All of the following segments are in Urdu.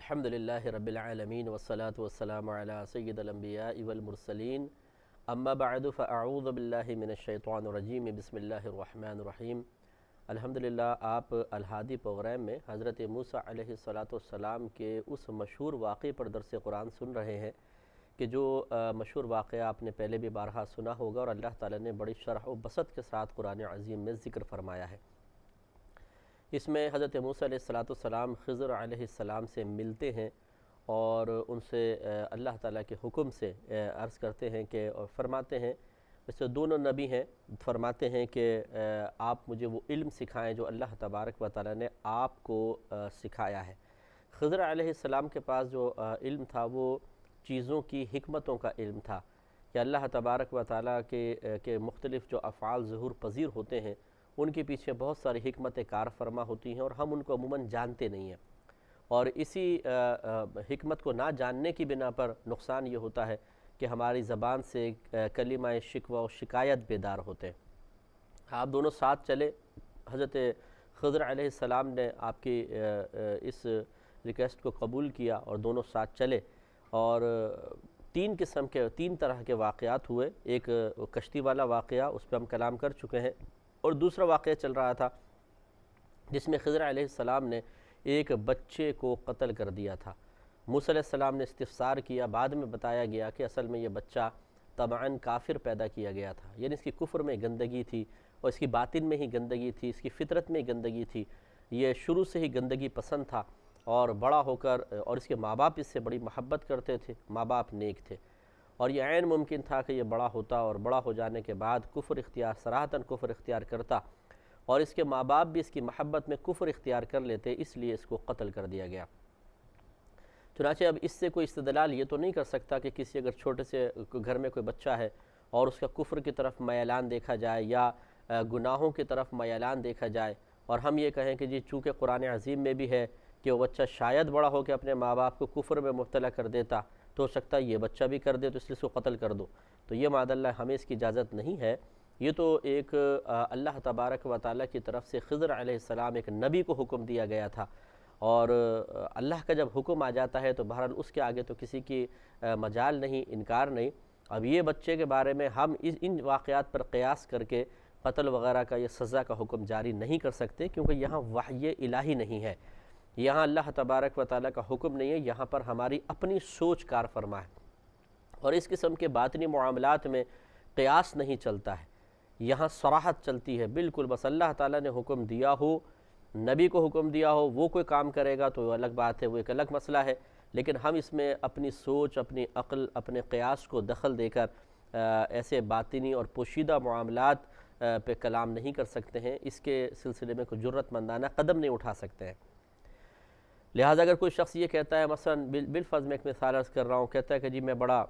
الحمدللہ رب العالمین والصلاة والسلام علی سید الانبیاء والمرسلین اما بعد فاعوذ باللہ من الشیطان الرجیم بسم اللہ الرحمن الرحیم۔ الحمدللہ آپ الہادی پروگرام میں حضرت موسیٰ علیہ السلام کے اس مشہور واقعے پر درس قرآن سن رہے ہیں کہ جو مشہور واقعہ آپ نے پہلے بھی بارہا سنا ہوگا اور اللہ تعالیٰ نے بڑی شرح و بسط کے ساتھ قرآن عظیم میں ذکر فرمایا ہے۔ اس میں حضرت موسیٰ علیہ السلام خضر علیہ السلام سے ملتے ہیں اور ان سے اللہ تعالیٰ کے حکم سے عرض کرتے ہیں کہ اور فرماتے ہیں، ویسے دونوں نبی ہیں، فرماتے ہیں کہ آپ مجھے وہ علم سکھائیں جو اللہ تبارک و تعالیٰ نے آپ کو سکھایا ہے۔ خضر علیہ السلام کے پاس جو علم تھا وہ چیزوں کی حکمتوں کا علم تھا کہ اللہ تبارک و تعالیٰ کے مختلف جو افعال ظہور پذیر ہوتے ہیں ان کے پیچھے بہت ساری حکمت کار فرما ہوتی ہیں اور ہم ان کو عموماً جانتے نہیں ہیں، اور اسی حکمت کو نہ جاننے کی بنا پر نقصان یہ ہوتا ہے کہ ہماری زبان سے کلمہ شکوہ و شکایت بیدار ہوتے ہیں۔ آپ دونوں ساتھ چلے، حضرت خضر علیہ السلام نے آپ کی اس ریکویسٹ کو قبول کیا اور دونوں ساتھ چلے، اور تین طرح کے واقعات ہوئے۔ ایک کشتی والا واقعہ، اس پہ ہم کلام کر چکے ہیں، اور دوسرا واقعہ چل رہا تھا جس میں خضر علیہ السلام نے ایک بچے کو قتل کر دیا تھا۔ موسیٰ علیہ السلام نے استفسار کیا، بعد میں بتایا گیا کہ اصل میں یہ بچہ طبعاً کافر پیدا کیا گیا تھا، یعنی اس کی کفر میں گندگی تھی اور اس کی باطن میں ہی گندگی تھی، اس کی فطرت میں گندگی تھی، یہ شروع سے ہی گندگی پسند تھا، اور بڑا ہو کر اور اس کے ماں باپ اس سے بڑی محبت کرتے تھے، ماں باپ نیک تھے، اور یہ عین ممکن تھا کہ یہ بڑا ہوتا اور بڑا ہو جانے کے بعد صراحتاً کفر اختیار کرتا، اور اس کے ماں باپ بھی اس کی محبت میں کفر اختیار کر لیتے، اس لیے اس کو قتل کر دیا گیا۔ چنانچہ اب اس سے کوئی استدلال یہ تو نہیں کر سکتا کہ کسی اگر چھوٹے سے گھر میں کوئی بچہ ہے اور اس کا کفر کی طرف میلان دیکھا جائے یا گناہوں کی طرف میلان دیکھا جائے، اور ہم یہ کہیں کہ جی چونکہ قرآن عظیم میں بھی ہے کہ وہ بچہ شاید بڑا ہو کے اپنے ماں باپ کو کفر میں مبتلا کر دیتا، تو ہو سکتا ہے یہ بچہ بھی کر دے تو اس لیے اس کو قتل کر دو، تو یہ معاذ اللہ ہمیں اس کی اجازت نہیں ہے۔ یہ تو ایک اللہ تبارک و تعالیٰ کی طرف سے خضر علیہ السلام ایک نبی کو حکم دیا گیا تھا، اور اللہ کا جب حکم آ جاتا ہے تو بہرحال اس کے آگے تو کسی کی مجال نہیں، انکار نہیں۔ اب یہ بچے کے بارے میں ہم ان واقعات پر قیاس کر کے قتل وغیرہ کا یا سزا کا حکم جاری نہیں کر سکتے، کیونکہ یہاں وحی الہی نہیں ہے، یہاں اللہ تبارک و تعالیٰ کا حکم نہیں ہے، یہاں پر ہماری اپنی سوچ کار فرما ہے، اور اس قسم کے باطنی معاملات میں قیاس نہیں چلتا ہے، یہاں صراحت چلتی ہے بالکل۔ بس اللہ تعالیٰ نے حکم دیا ہو، نبی کو حکم دیا ہو، وہ کوئی کام کرے گا تو الگ بات ہے، وہ ایک الگ مسئلہ ہے، لیکن ہم اس میں اپنی سوچ، اپنی عقل، اپنے قیاس کو دخل دے کر ایسے باطنی اور پوشیدہ معاملات پہ کلام نہیں کر سکتے ہیں، اس کے سلسلے میں کوئی جرأت مندانہ قدم نہیں اٹھا سکتے ہیں۔ لہٰذا اگر کوئی شخص یہ کہتا ہے، مثلا بالفرض میں ایک مثال عرض کر رہا ہوں، کہتا ہے کہ جی میں بڑا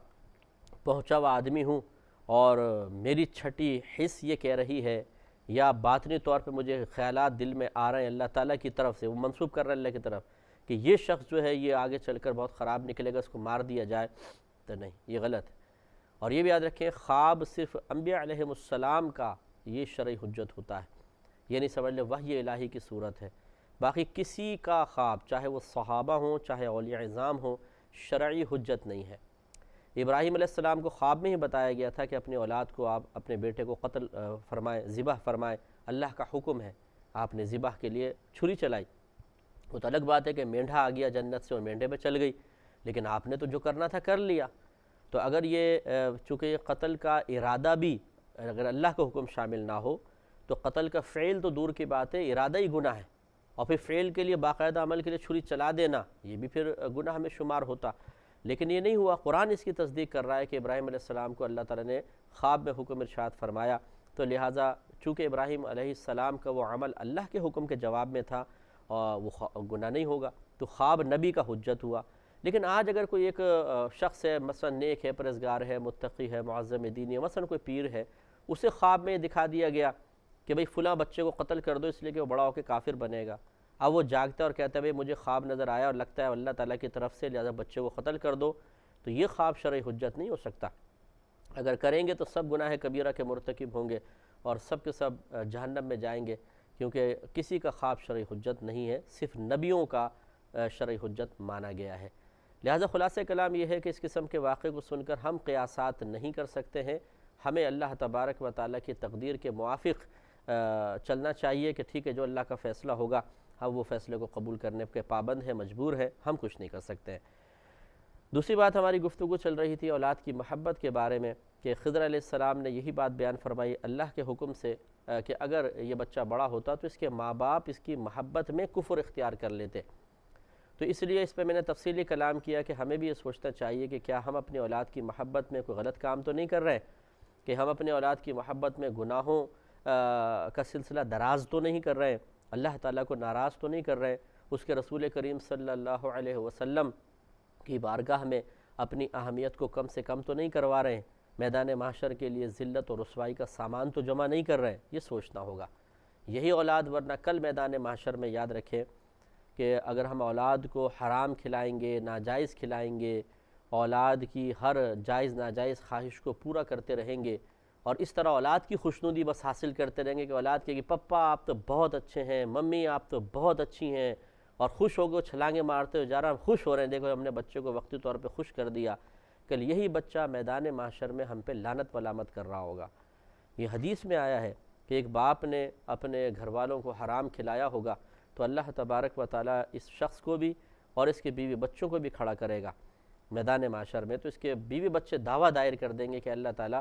پہنچا ہوا آدمی ہوں اور میری چھٹی حس یہ کہہ رہی ہے، یا باطنی طور پہ مجھے خیالات دل میں آ رہے ہیں اللہ تعالیٰ کی طرف سے، وہ منسوب کر رہے ہیں اللہ کی طرف کہ یہ شخص جو ہے یہ آگے چل کر بہت خراب نکلے گا، اس کو مار دیا جائے، تو نہیں، یہ غلط ہے۔ اور یہ بھی یاد رکھیں، خواب صرف انبیاء علیہ السلام کا یہ شرعی حجت ہوتا ہے، یعنی سمجھ لیں وحی الہی کی صورت ہے، باقی کسی کا خواب، چاہے وہ صحابہ ہوں چاہے اولیاء اعظام ہوں، شرعی حجت نہیں ہے۔ ابراہیم علیہ السلام کو خواب میں ہی بتایا گیا تھا کہ اپنی اولاد کو آپ اپنے بیٹے کو قتل فرمائیں، ذبح فرمائیں، اللہ کا حکم ہے، آپ نے ذبح کے لیے چھری چلائی۔ وہ تو الگ بات ہے کہ مینڈھا آ گیا جنت سے اور مینڈھے پہ چل گئی، لیکن آپ نے تو جو کرنا تھا کر لیا۔ تو اگر یہ چونکہ یہ قتل کا ارادہ بھی اگر اللہ کا حکم شامل نہ ہو تو قتل کا فعل تو دور کی بات ہے، ارادہ ہی گناہ ہے، اور پھر فعل کے لیے باقاعدہ عمل کے لیے چھری چلا دینا یہ بھی پھر گناہ میں شمار ہوتا، لیکن یہ نہیں ہوا۔ قرآن اس کی تصدیق کر رہا ہے کہ ابراہیم علیہ السلام کو اللہ تعالیٰ نے خواب میں حکم ارشاد فرمایا، تو لہٰذا چونکہ ابراہیم علیہ السلام کا وہ عمل اللہ کے حکم کے جواب میں تھا اور وہ گناہ نہیں ہوگا، تو خواب نبی کا حجت ہوا۔ لیکن آج اگر کوئی ایک شخص ہے، مثلا نیک ہے، پرہیزگار ہے، متقی ہے، معظم دین ہے، مثلا کوئی پیر ہے، اسے خواب میں دکھا دیا گیا کہ بھئی فلاں بچے کو قتل کر دو اس لیے کہ وہ بڑا ہو کے کافر بنے گا، اب وہ جاگتا ہے اور کہتا ہے بھئی مجھے خواب نظر آیا اور لگتا ہے اللہ تعالیٰ کی طرف سے، لہذا بچے کو قتل کر دو، تو یہ خواب شرعی حجت نہیں ہو سکتا۔ اگر کریں گے تو سب گناہ کبیرہ کے مرتکب ہوں گے اور سب کے سب جہنم میں جائیں گے، کیونکہ کسی کا خواب شرعی حجت نہیں ہے، صرف نبیوں کا شرعی حجت مانا گیا ہے۔ لہٰذا خلاصہ کلام یہ ہے کہ اس قسم کے واقعے کو سن کر ہم قیاسات نہیں کر سکتے ہیں، ہمیں اللہ تبارک و تعالیٰ کی تقدیر کے موافق چلنا چاہیے کہ ٹھیک ہے جو اللہ کا فیصلہ ہوگا ہم وہ فیصلے کو قبول کرنے کے پابند ہیں، مجبور ہیں، ہم کچھ نہیں کر سکتے ہیں۔ دوسری بات ہماری گفتگو چل رہی تھی اولاد کی محبت کے بارے میں کہ خضر علیہ السلام نے یہی بات بیان فرمائی اللہ کے حکم سے کہ اگر یہ بچہ بڑا ہوتا تو اس کے ماں باپ اس کی محبت میں کفر اختیار کر لیتے، تو اس لیے اس پہ میں نے تفصیلی کلام کیا کہ ہمیں بھی یہ سوچنا چاہیے کہ کیا ہم اپنی اولاد کی محبت میں کوئی غلط کام تو نہیں کر رہے، کہ ہم اپنے اولاد کی محبت میں گناہوں کا سلسلہ دراز تو نہیں کر رہے، اللہ تعالیٰ کو ناراض تو نہیں کر رہے، اس کے رسول کریم صلی اللہ علیہ وسلم کی بارگاہ میں اپنی اہمیت کو کم سے کم تو نہیں کروا رہے ہیں، میدان محشر کے لیے ذلت اور رسوائی کا سامان تو جمع نہیں کر رہے ہیں، یہ سوچنا ہوگا۔ یہی اولاد ورنہ کل میدان محشر میں یاد رکھیں کہ اگر ہم اولاد کو حرام کھلائیں گے، ناجائز کھلائیں گے، اولاد کی ہر جائز ناجائز خواہش کو پورا کرتے رہیں گے اور اس طرح اولاد کی خوشنودی بس حاصل کرتے رہیں گے کہ اولاد کہے کہ پپا آپ تو بہت اچھے ہیں، ممی آپ تو بہت اچھی ہیں، اور خوش ہو گئے چھلانگیں مارتے ہوئے جا رہا ہم خوش ہو رہے ہیں، دیکھو ہم نے بچے کو وقتی طور پہ خوش کر دیا، کل یہی بچہ میدان محشر میں ہم پہ لعنت ملامت کر رہا ہوگا۔ یہ حدیث میں آیا ہے کہ ایک باپ نے اپنے گھر والوں کو حرام کھلایا ہوگا تو اللہ تبارک و تعالیٰ اس شخص کو بھی اور اس کے بیوی بچوں کو بھی کھڑا کرے گا میدان معاشر میں، تو اس کے بیوی بچے دعویٰ دائر کر دیں گے کہ اللہ تعالیٰ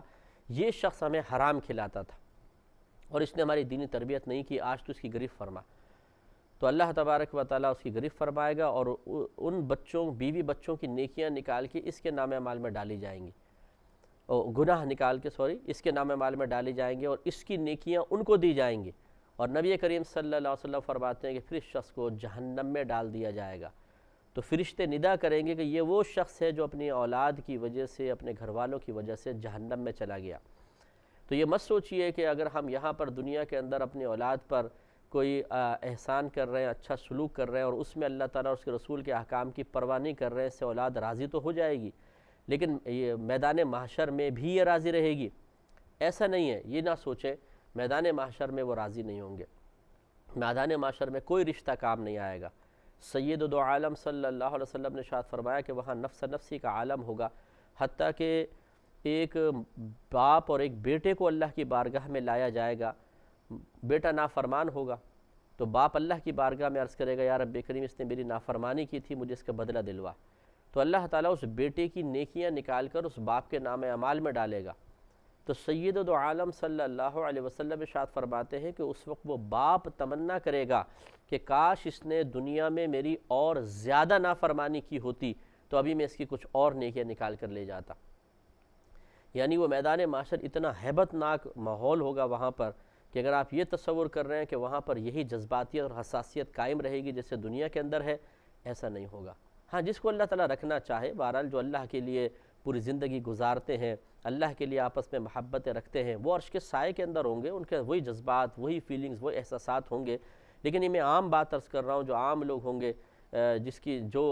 یہ شخص ہمیں حرام کھلاتا تھا اور اس نے ہماری دینی تربیت نہیں کی، آج تو اس کی گرفت فرما، تو اللہ تبارک و تعالیٰ اس کی گرفت فرمائے گا اور ان بچوں بیوی بچوں کی نیکیاں نکال کے اس کے نام اعمال میں ڈالی جائیں گی، گناہ نکال کے اس کے نام اعمال میں ڈالی جائیں گے اور اس کی نیکیاں ان کو دی جائیں گی، اور نبی کریم صلی اللہ علیہ وسلم فرماتے ہیں کہ پھر اس شخص کو جہنم میں ڈال دیا جائے گا، تو فرشتے ندا کریں گے کہ یہ وہ شخص ہے جو اپنی اولاد کی وجہ سے اپنے گھر والوں کی وجہ سے جہنم میں چلا گیا۔ تو یہ مت سوچئے کہ اگر ہم یہاں پر دنیا کے اندر اپنی اولاد پر کوئی احسان کر رہے ہیں، اچھا سلوک کر رہے ہیں اور اس میں اللہ تعالیٰ اور اس کے رسول کے احکام کی پرواہ نہیں کر رہے ہیں، اس سے اولاد راضی تو ہو جائے گی لیکن یہ میدان محشر میں بھی یہ راضی رہے گی، ایسا نہیں ہے، یہ نہ سوچیں میدان محشر میں وہ راضی نہیں ہوں گے، میدان محشر میں کوئی رشتہ کام نہیں آئے گا۔ سید دو عالم صلی اللہ علیہ وسلم نے ارشاد فرمایا کہ وہاں نفس نفسی کا عالم ہوگا، حتیٰ کہ ایک باپ اور ایک بیٹے کو اللہ کی بارگاہ میں لایا جائے گا، بیٹا نافرمان ہوگا تو باپ اللہ کی بارگاہ میں عرض کرے گا یا رب کریم اس نے میری نافرمانی کی تھی، مجھے اس کا بدلہ دلوا، تو اللہ تعالیٰ اس بیٹے کی نیکیاں نکال کر اس باپ کے نام اعمال میں ڈالے گا، تو سید دو عالم صلی اللہ علیہ وسلم ارشاد فرماتے ہیں کہ اس وقت وہ باپ تمنا کرے گا کہ کاش اس نے دنیا میں میری اور زیادہ نافرمانی کی ہوتی تو ابھی میں اس کی کچھ اور نیکیاں نکال کر لے جاتا۔ یعنی وہ میدان معاشر اتنا ہیبت ناک ماحول ہوگا وہاں پر کہ اگر آپ یہ تصور کر رہے ہیں کہ وہاں پر یہی جذباتیت اور حساسیت قائم رہے گی جیسے دنیا کے اندر ہے، ایسا نہیں ہوگا۔ ہاں جس کو اللہ تعالیٰ رکھنا چاہے، بہرحال جو اللہ کے لیے پوری زندگی گزارتے ہیں، اللہ کے لیے آپس میں محبتیں رکھتے ہیں، وہ عرش کے سائے کے اندر ہوں گے، ان کے وہی جذبات، وہی فیلنگز، وہی احساسات ہوں گے، لیکن یہ میں عام بات عرض کر رہا ہوں جو عام لوگ ہوں گے جس کی جو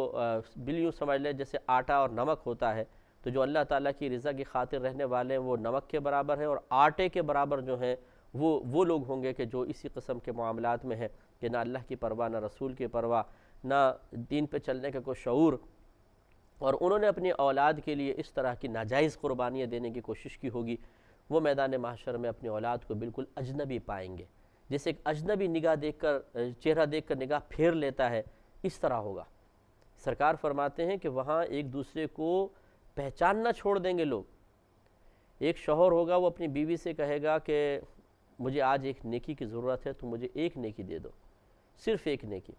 بل یوں سمجھ لیں جیسے آٹا اور نمک ہوتا ہے، تو جو اللہ تعالیٰ کی رضا کی خاطر رہنے والے ہیں وہ نمک کے برابر ہیں اور آٹے کے برابر جو ہیں وہ لوگ ہوں گے کہ جو اسی قسم کے معاملات میں ہیں کہ نہ اللہ کی پرواہ، نہ رسول کی پرواہ، نہ دین پہ چلنے کا کوئی شعور، اور انہوں نے اپنی اولاد کے لیے اس طرح کی ناجائز قربانیاں دینے کی کوشش کی ہوگی، وہ میدان محشر میں اپنی اولاد کو بالکل اجنبی پائیں گے، جیسے ایک اجنبی نگاہ دیکھ کر، چہرہ دیکھ کر نگاہ پھیر لیتا ہے، اس طرح ہوگا۔ سرکار فرماتے ہیں کہ وہاں ایک دوسرے کو پہچاننا چھوڑ دیں گے لوگ۔ ایک شوہر ہوگا وہ اپنی بیوی سے کہے گا کہ مجھے آج ایک نیکی کی ضرورت ہے، تو مجھے ایک نیکی دے دو، صرف ایک نیکی۔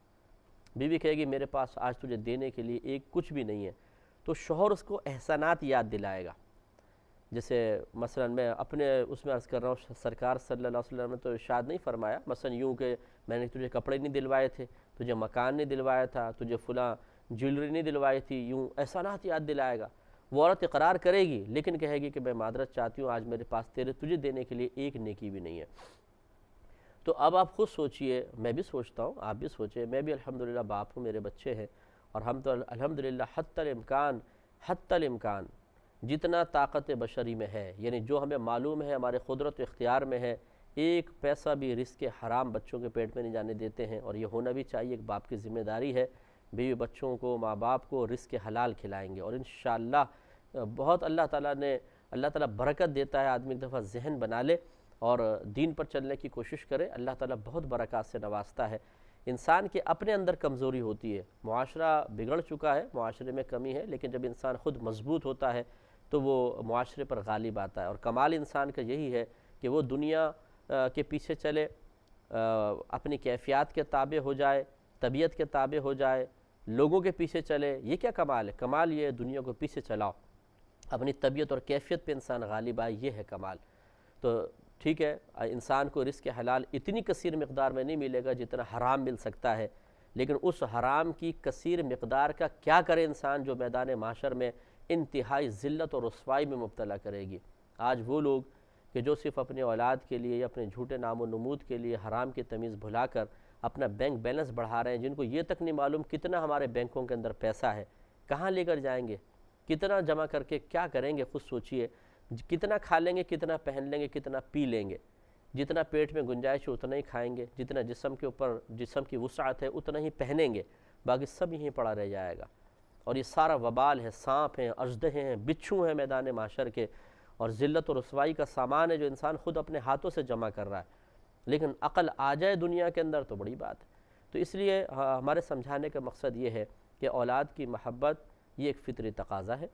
بیوی کہے گی میرے پاس آج تجھے دینے کے لیے ایک کچھ بھی نہیں ہے، تو شوہر اس کو احسانات یاد دلائے گا۔ جیسے مثلا میں اپنے اس میں عرض کر رہا ہوں، سرکار صلی اللہ علیہ وسلم نے تو ارشاد نہیں فرمایا مثلا یوں کہ میں نے تجھے کپڑے نہیں دلوائے تھے، تجھے مکان نہیں دلوایا تھا، تجھے فلاں جیولری نہیں دلوائی تھی، یوں احسانات یاد دلائے گا۔ وہ عورت اقرار کرے گی لیکن کہے گی کہ میں معذرت چاہتی ہوں، آج میرے پاس تجھے دینے کے لیے ایک نیکی بھی نہیں ہے۔ تو اب آپ خود سوچئے، میں بھی سوچتا ہوں، آپ بھی سوچیں، میں بھی الحمدللہ باپ ہوں، میرے بچے ہیں، اور ہم تو الحمدللہ حتی الامکان جتنا طاقت بشری میں ہے، یعنی جو ہمیں معلوم ہے ہمارے قدرت و اختیار میں ہے، ایک پیسہ بھی رزق حرام بچوں کے پیٹ میں نہیں جانے دیتے ہیں، اور یہ ہونا بھی چاہیے، ایک باپ کی ذمہ داری ہے بیوی بچوں کو، ماں باپ کو رزق حلال کھلائیں گے، اور انشاءاللہ بہت اللہ تعالیٰ برکت دیتا ہے۔ آدمی ایک دفعہ ذہن بنا لے اور دین پر چلنے کی کوشش کرے، اللہ تعالیٰ بہت برکات سے نوازتا ہے۔ انسان کے اپنے اندر کمزوری ہوتی ہے، معاشرہ بگڑ چکا ہے، معاشرے میں کمی ہے، لیکن جب انسان خود مضبوط ہوتا ہے تو وہ معاشرے پر غالب آتا ہے۔ اور کمال انسان کا یہی ہے کہ وہ دنیا کے پیچھے چلے، اپنی کیفیات کے تابع ہو جائے، طبیعت کے تابع ہو جائے، لوگوں کے پیچھے چلے۔ یہ کیا کمال ہے؟ کمال یہ ہے دنیا کو پیچھے چلاؤ، اپنی طبیعت اور کیفیت پہ انسان غالب آئے، یہ ہے کمال۔ تو ٹھیک ہے، انسان کو رزق حلال اتنی کثیر مقدار میں نہیں ملے گا جتنا حرام مل سکتا ہے، لیکن اس حرام کی کثیر مقدار کا کیا کرے انسان جو میدان محشر میں انتہائی ذلت اور رسوائی میں مبتلا کرے گی۔ آج وہ لوگ کہ جو صرف اپنے اولاد کے لیے یا اپنے جھوٹے نام و نمود کے لیے حرام کی تمیز بھلا کر اپنا بینک بیلنس بڑھا رہے ہیں، جن کو یہ تک نہیں معلوم کتنا ہمارے بینکوں کے اندر پیسہ ہے، کہاں لے کر جائیں گے، کتنا جمع کر کے کیا کریں گے، خود سوچئے۔ کتنا کھا لیں گے، کتنا پہن لیں گے، کتنا پی لیں گے، جتنا پیٹ میں گنجائش ہے اتنا ہی کھائیں گے، جتنا جسم کی وسعت ہے اتنا ہی پہنیں گے، باقی سب یہیں پڑا رہ جائے گا۔ اور یہ سارا وبال ہے، سانپ ہیں، اژدہے ہیں، بچھو ہیں میدان محشر کے، اور ذلت و رسوائی کا سامان ہے جو انسان خود اپنے ہاتھوں سے جمع کر رہا ہے۔ لیکن عقل آ جائے دنیا کے اندر تو بڑی بات ہے۔ تو اس لیے ہمارے سمجھانے کا مقصد یہ ہے کہ اولاد کی محبت یہ ایک فطری تقاضا ہے،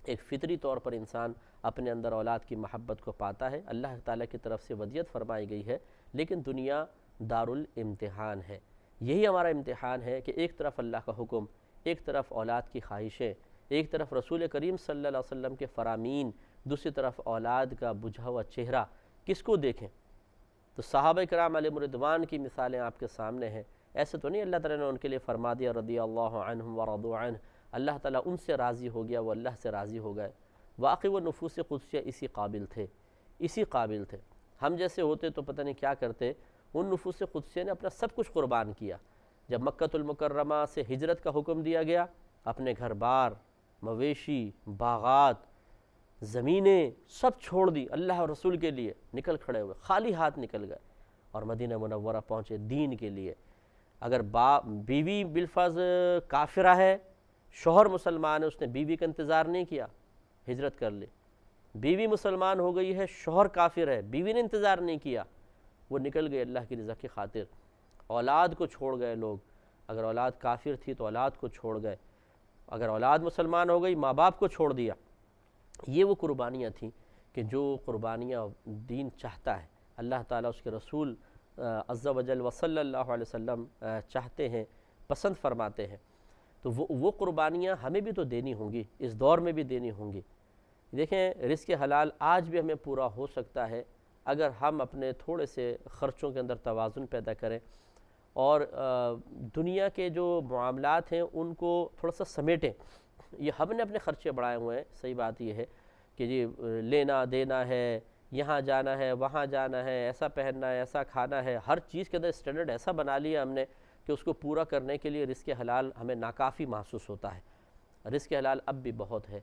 ایک فطری طور پر انسان اپنے اندر اولاد کی محبت کو پاتا ہے، اللہ تعالیٰ کی طرف سے ودیت فرمائی گئی ہے۔ لیکن دنیا دارالامتحان ہے، یہی ہمارا امتحان ہے کہ ایک طرف اللہ کا حکم، ایک طرف اولاد کی خواہشیں، ایک طرف رسول کریم صلی اللہ علیہ وسلم کے فرامین، دوسری طرف اولاد کا بجھا ہوا چہرہ، کس کو دیکھیں؟ تو صحابہ کرام علیہم رضوان کی مثالیں آپ کے سامنے ہیں۔ ایسے تو نہیں اللہ تعالیٰ نے ان کے لیے فرما دیا رضی اللہ عنہم ورضوا عنہ، اللہ تعالیٰ ان سے راضی ہو گیا، وہ اللہ سے راضی ہو گئے۔ واقعی وہ نفوس قدسیہ اسی قابل تھے۔ ہم جیسے ہوتے تو پتہ نہیں کیا کرتے۔ ان نفوس قدسیہ نے اپنا سب کچھ قربان کیا۔ جب مکہ المکرمہ سے ہجرت کا حکم دیا گیا، اپنے گھر بار، مویشی، باغات، زمینیں سب چھوڑ دی اللہ اور رسول کے لیے، نکل کھڑے ہوئے، خالی ہاتھ نکل گئے اور مدینہ منورہ پہنچے دین کے لیے۔ اگر بیوی بالفرض کافرہ ہے، شوہر مسلمان ہے، اس نے بیوی کا انتظار نہیں کیا، ہجرت کر لی۔ بیوی مسلمان ہو گئی ہے، شوہر کافر ہے، بیوی نے انتظار نہیں کیا، وہ نکل گئے اللہ کی رضا کی خاطر۔ اولاد کو چھوڑ گئے لوگ، اگر اولاد کافر تھی تو اولاد کو چھوڑ گئے، اگر اولاد مسلمان ہو گئی ماں باپ کو چھوڑ دیا۔ یہ وہ قربانیاں تھیں کہ جو قربانیاں دین چاہتا ہے، اللہ تعالیٰ اس کے رسول عز و جل و صلی اللہ علیہ وسلم چاہتے ہیں، پسند فرماتے ہیں۔ تو وہ قربانیاں ہمیں بھی تو دینی ہوں گی، اس دور میں بھی دینی ہوں گی۔ دیکھیں رزق حلال آج بھی ہمیں پورا ہو سکتا ہے اگر ہم اپنے تھوڑے سے خرچوں کے اندر توازن پیدا کریں، اور دنیا کے جو معاملات ہیں ان کو تھوڑا سا سمیٹیں۔ یہ ہم نے اپنے خرچے بڑھائے ہوئے ہیں، صحیح بات یہ ہے کہ جی لینا دینا ہے، یہاں جانا ہے، وہاں جانا ہے، ایسا پہننا ہے، ایسا کھانا ہے، ہر چیز کے اندر اسٹینڈرڈ ایسا بنا لیا ہم نے کہ اس کو پورا کرنے کے لیے رزق حلال ہمیں ناکافی محسوس ہوتا ہے۔ رزق حلال اب بھی بہت ہے،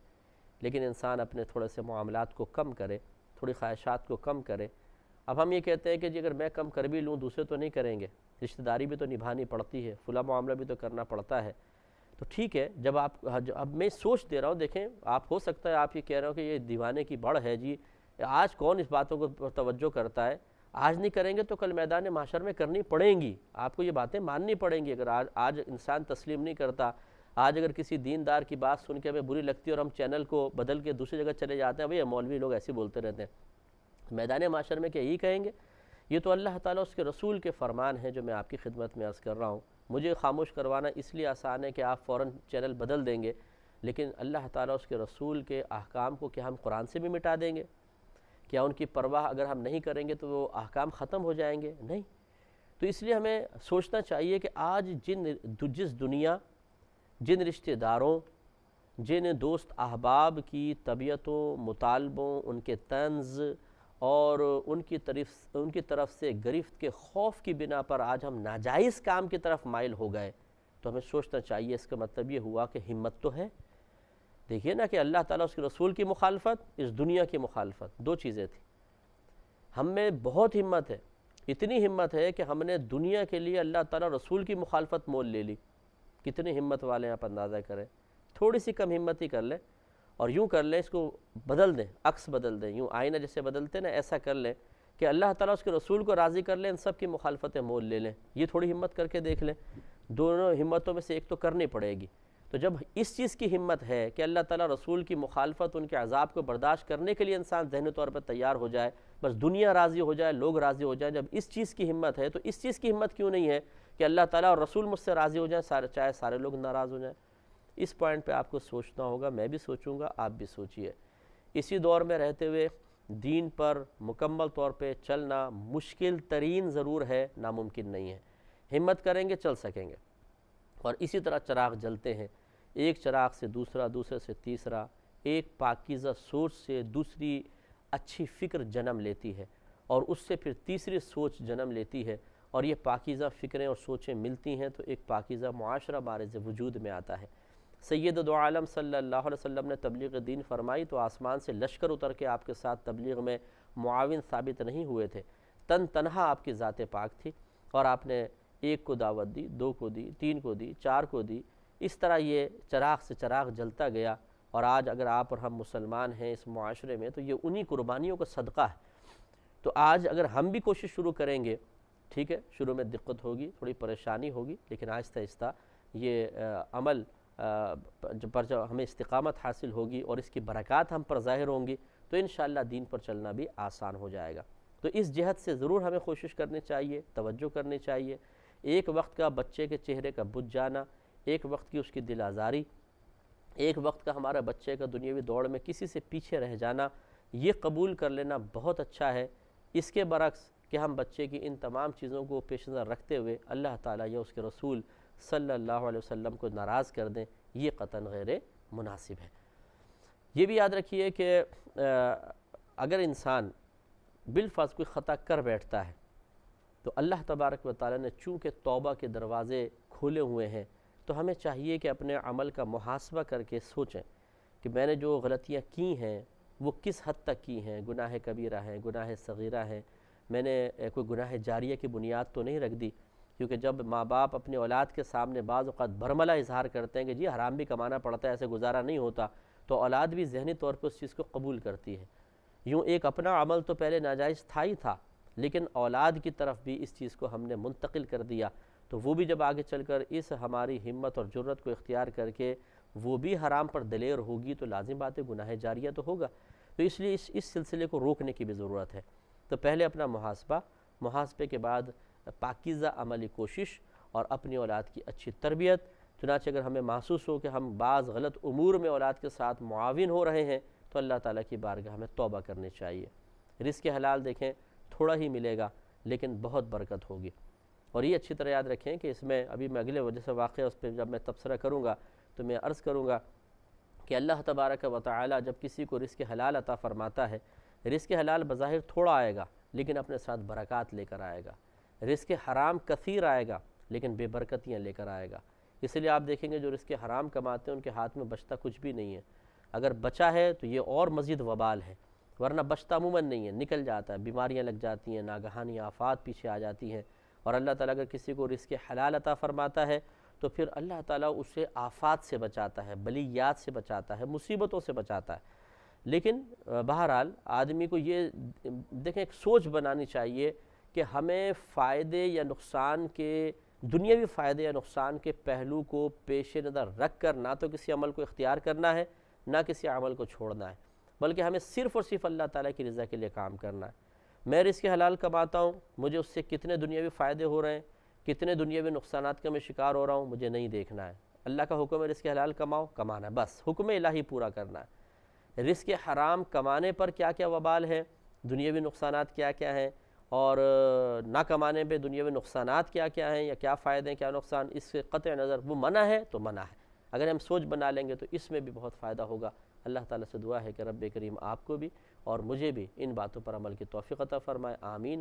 لیکن انسان اپنے تھوڑے سے معاملات کو کم کرے، تھوڑی خواہشات کو کم کرے۔ اب ہم یہ کہتے ہیں کہ جی اگر میں کم کر بھی لوں دوسرے تو نہیں کریں گے، رشتہ داری بھی تو نبھانی پڑتی ہے، فلاں معاملہ بھی تو کرنا پڑتا ہے۔ تو ٹھیک ہے، اب میں سوچ دے رہا ہوں، دیکھیں آپ ہو سکتا ہے آپ یہ کہہ رہے ہو کہ یہ دیوانے کی بڑھ ہے جی، آج کون اس باتوں کو توجہ کرتا ہے، آج نہیں کریں گے تو کل میدان محشر میں کرنی پڑیں گی، آپ کو یہ باتیں ماننی پڑیں گی۔ اگر آج انسان تسلیم نہیں کرتا، آج اگر کسی دیندار کی بات سن کے ہمیں بری لگتی ہے اور ہم چینل کو بدل کے دوسری جگہ چلے جاتے ہیں، بھئی مولوی لوگ ایسے بولتے رہتے ہیں، میدان محشر میں کیا یہی کہیں گے؟ یہ تو اللہ تعالیٰ اس کے رسول کے فرمان ہیں جو میں آپ کی خدمت میں عرض کر رہا ہوں۔ مجھے خاموش کروانا اس لیے آسان ہے کہ آپ فوراً چینل بدل دیں گے، لیکن اللہ تعالیٰ اس کے رسول کے احکام کو کیا ہم قرآن سے بھی مٹا دیں گے؟ کیا ان کی پرواہ اگر ہم نہیں کریں گے تو وہ احکام ختم ہو جائیں گے؟ نہیں۔ تو اس لیے ہمیں سوچنا چاہیے کہ آج جس دنیا، جن رشتہ داروں، جن دوست احباب کی طبیعتوں، مطالبوں، ان کے طنز اور ان کی طرف سے گرفت کے خوف کی بنا پر آج ہم ناجائز کام کی طرف مائل ہو گئے، تو ہمیں سوچنا چاہیے اس کا مطلب یہ ہوا کہ ہمت تو ہے۔ دیکھیے نا کہ اللہ تعالیٰ اس کے رسول کی مخالفت، اس دنیا کی مخالفت، دو چیزیں تھیں۔ ہم میں بہت ہمت ہے، اتنی ہمت ہے کہ ہم نے دنیا کے لیے اللہ تعالیٰ رسول کی مخالفت مول لے لی، کتنے ہمت والے ہیں آپ اندازہ کریں، تھوڑی سی کم ہمت ہی کر لیں اور یوں کر لیں، اس کو بدل دیں، عکس بدل دیں، یوں آئینہ جیسے بدلتے ہیں نا، ایسا کر لیں کہ اللہ تعالیٰ اس کے رسول کو راضی کر لیں، ان سب کی مخالفتیں مول لے لیں۔ یہ تھوڑی ہمت کر کے دیکھ لیں، دونوں ہمتوں میں سے ایک تو کرنی پڑے گی۔ تو جب اس چیز کی ہمت ہے کہ اللہ تعالیٰ رسول کی مخالفت، ان کے عذاب کو برداشت کرنے کے لیے انسان ذہنی طور پر تیار ہو جائے، بس دنیا راضی ہو جائے، لوگ راضی ہو جائیں، جب اس چیز کی ہمت ہے تو اس چیز کی ہمت کیوں نہیں ہے کہ اللہ تعالیٰ اور رسول مجھ سے راضی ہو جائیں، چاہے سارے لوگ ناراض ہو جائیں۔ اس پوائنٹ پہ آپ کو سوچنا ہوگا، میں بھی سوچوں گا، آپ بھی سوچئے۔ اسی دور میں رہتے ہوئے دین پر مکمل طور پہ چلنا مشکل ترین ضرور ہے، ناممکن نہیں ہے۔ ہمت کریں گے چل سکیں گے۔ اور اسی طرح چراغ جلتے ہیں، ایک چراغ سے دوسرا، دوسرے سے تیسرا، ایک پاکیزہ سوچ سے دوسری اچھی فکر جنم لیتی ہے، اور اس سے پھر تیسری سوچ جنم لیتی ہے، اور یہ پاکیزہ فکریں اور سوچیں ملتی ہیں تو ایک پاکیزہ معاشرہ بارز وجود میں آتا ہے۔ سید دو عالم صلی اللہ علیہ وسلم نے تبلیغ دین فرمائی تو آسمان سے لشکر اتر کے آپ کے ساتھ تبلیغ میں معاون ثابت نہیں ہوئے تھے، تنہا آپ کی ذات پاک تھی، اور آپ نے ایک کو دعوت دی، دو کو دی، تین کو دی، چار کو دی، اس طرح یہ چراغ سے چراغ جلتا گیا۔ اور آج اگر آپ اور ہم مسلمان ہیں اس معاشرے میں تو یہ انہی قربانیوں کا صدقہ ہے۔ تو آج اگر ہم بھی کوشش شروع کریں گے، ٹھیک ہے، شروع میں دقت ہوگی، تھوڑی پریشانی ہوگی، لیکن آہستہ آہستہ یہ عمل پر جب ہمیں استقامت حاصل ہوگی اور اس کی برکات ہم پر ظاہر ہوں گی تو انشاءاللہ دین پر چلنا بھی آسان ہو جائے گا۔ تو اس جہت سے ضرور ہمیں کوشش کرنی چاہیے، توجہ کرنی چاہیے۔ ایک وقت کا بچے کے چہرے کا بجھ جانا، ایک وقت کی اس کی دل آزاری، ایک وقت کا ہمارا بچے کا دنیاوی دوڑ میں کسی سے پیچھے رہ جانا، یہ قبول کر لینا بہت اچھا ہے۔ اس کے برعکس کہ ہم بچے کی ان تمام چیزوں کو پیش نظر رکھتے ہوئے اللہ تعالیٰ یا اس کے رسول صلی اللہ علیہ وسلم کو ناراض کر دیں، یہ قطعاً غیر مناسب ہے۔ یہ بھی یاد رکھیے کہ اگر انسان بالفرض کوئی خطا کر بیٹھتا ہے تو اللہ تبارک و تعالیٰ نے چونکہ توبہ کے دروازے کھولے ہوئے ہیں تو ہمیں چاہیے کہ اپنے عمل کا محاسبہ کر کے سوچیں کہ میں نے جو غلطیاں کی ہیں وہ کس حد تک کی ہیں، گناہ کبیرہ ہیں، گناہ صغیرہ ہیں، میں نے کوئی گناہ جاریہ کی بنیاد تو نہیں رکھ دی، کیونکہ جب ماں باپ اپنے اولاد کے سامنے بعض اوقات برملا اظہار کرتے ہیں کہ جی حرام بھی کمانا پڑتا ہے، ایسے گزارا نہیں ہوتا، تو اولاد بھی ذہنی طور پر اس چیز کو قبول کرتی ہے۔ یوں ایک اپنا عمل تو پہلے ناجائز تھا ہی تھا، لیکن اولاد کی طرف بھی اس چیز کو ہم نے منتقل کر دیا، تو وہ بھی جب آگے چل کر اس ہماری ہمت اور جرت کو اختیار کر کے وہ بھی حرام پر دلیر ہوگی تو لازم بات ہے گناہ جاریہ تو ہوگا۔ تو اس لیے اس سلسلے کو روکنے کی بھی ضرورت ہے۔ تو پہلے اپنا محاسبے کے بعد پاکیزہ عملی کوشش اور اپنی اولاد کی اچھی تربیت۔ چنانچہ اگر ہمیں محسوس ہو کہ ہم بعض غلط امور میں اولاد کے ساتھ معاون ہو رہے ہیں تو اللہ تعالیٰ کی بارگاہ میں توبہ کرنی چاہیے۔ رزق حلال دیکھیں تھوڑا ہی ملے گا لیکن بہت برکت ہوگی، اور یہ اچھی طرح یاد رکھیں کہ اس میں ابھی میں اگلے وجہ سے واقعہ اس پہ جب میں تبصرہ کروں گا تو میں عرض کروں گا کہ اللہ تبارک و تعالیٰ جب کسی کو رزق حلال عطا فرماتا ہے، رزق حلال بظاہر تھوڑا آئے گا لیکن اپنے ساتھ برکات لے کر آئے گا، رزق حرام کثیر آئے گا لیکن بے برکتیاں لے کر آئے گا۔ اس لیے آپ دیکھیں گے جو رزق حرام کماتے ہیں ان کے ہاتھ میں بچتا کچھ بھی نہیں ہے، اگر بچا ہے تو یہ اور مزید وبال ہے، ورنہ بچتا عموماً نہیں ہے، نکل جاتا ہے، بیماریاں لگ جاتی ہیں، ناگہانی آفات پیچھے آ جاتی ہیں۔ اور اللہ تعالیٰ اگر کسی کو رزق حلال عطا فرماتا ہے تو پھر اللہ تعالیٰ اسے آفات سے بچاتا ہے، بلیات سے بچاتا ہے، مصیبتوں سے بچاتا ہے۔ لیکن بہرحال آدمی کو یہ دیکھیں ایک سوچ بنانی چاہیے کہ ہمیں فائدے یا نقصان کے، دنیاوی فائدے یا نقصان کے پہلو کو پیش نظر رکھ کر نہ تو کسی عمل کو اختیار کرنا ہے نہ کسی عمل کو چھوڑنا ہے، بلکہ ہمیں صرف اور صرف اللہ تعالیٰ کی رضا کے لیے کام کرنا ہے۔ میں رزق حلال کماتا ہوں، مجھے اس سے کتنے دنیاوی فائدے ہو رہے ہیں، کتنے دنیاوی نقصانات کا میں شکار ہو رہا ہوں، مجھے نہیں دیکھنا ہے۔ اللہ کا حکم ہے رزق حلال کماؤ، کمانا ہے، بس حکم الہی پورا کرنا ہے۔ رزق حرام کمانے پر کیا کیا وبال ہے، دنیاوی نقصانات کیا کیا ہیں، اور نہ کمانے پہ دنیاوی نقصانات کیا کیا ہیں یا کیا فائدے ہیں کیا نقصان، اس سے قطع نظر وہ منع ہے تو منع ہے۔ اگر ہم سوچ بنا لیں گے تو اس میں بھی بہت فائدہ ہوگا۔ اللہ تعالیٰ سے دعا ہے کہ رب کریم آپ کو بھی اور مجھے بھی ان باتوں پر عمل کی توفیق عطا فرمائے، آمین۔